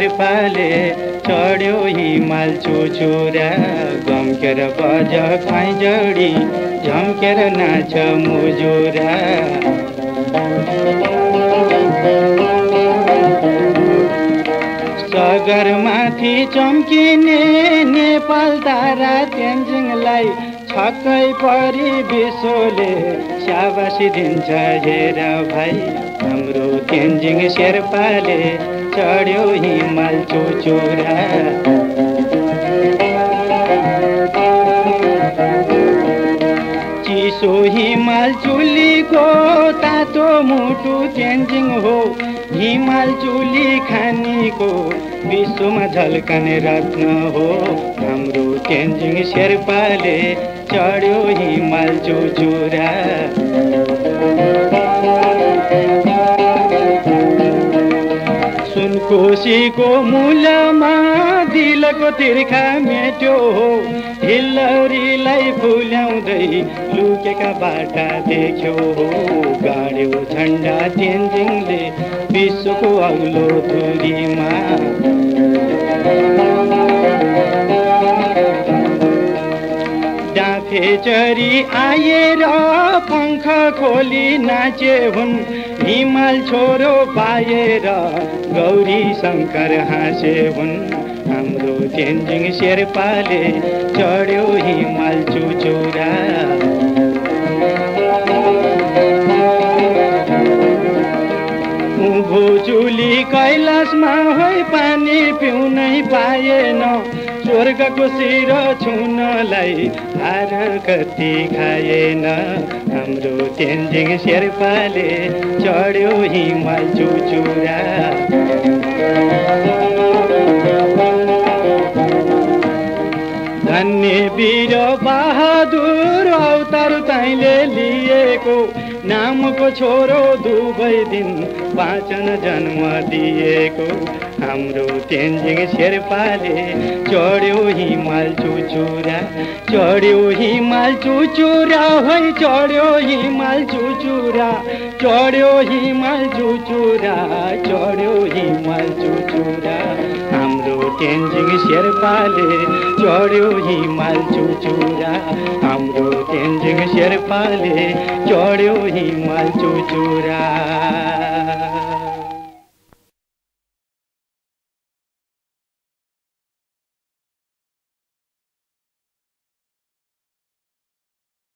शेर्पाले चढ्यो हिमाल चुचुरा गम्केर बज खैँजडी झम्केर नाच मुजुरा सगरमाथि चम्किने नेपाल तारा तेन्जिङलाई छक्कै परी विश्वले स्याबासी दिन्छ हेर भाइ हाम्रो तेन्जिङ शेर्पाले चढ्यो हिमाल चुचुरा चिसो हिमाल चुलीको तातो मुटु तेन्जिङ हो हिमाल चुली खानीको विश्वमा झल्कने रत्न हो हाम्रो तेन्जिङ शेर्पाले चढ्यो हिमाल चुचुरा सुनकोसीको मूलमा दिलको तिर्खा मेट्यो हो हिल्लरीलाई फुल्याउँदै लुकेका बाटा देख्यो हो गाड्यो झन्डा तेन्जिङले विश्वको अग्लो धुरीमा डाँफे चरी आएर पंख खोली नाचे हुन् हिमाल छोरो पाएर गौरी शङ्कर हाँसे हुन् हाम्रो तेन्जिङ शेर्पाले चढ्यो हिमाल चुचुरा उँभो चुली कैलाशमा होइ पानी पिउनै पाएन स्वर्गको शिर छुनलाई हार कति खाएन हाम्रो तेन्जिङ शेर्पाले चढ्यो हिमाल चुचुरा धन्य वीर बहादुर अवतार तैँले लिएको नामको छोरो दुवै दिन वाचन जन्म दिएको हाम्रो तेन्जिङ शेर्पाले चढ्यो हिमाल चुचुरा चढ्यो हिमाल चुचुरा होइ चढ्यो हिमाल चुचुरा चढ्यो हिमाल चुचुरा चढ्यो हिमाल चुचुरा हाम्रो तेन्जिङ शेर्पाले चढ्यो हिमाल चुचुरा हाम्रो तेन्जिङ शेर्पाले चढ्यो हिमाल चुचुरा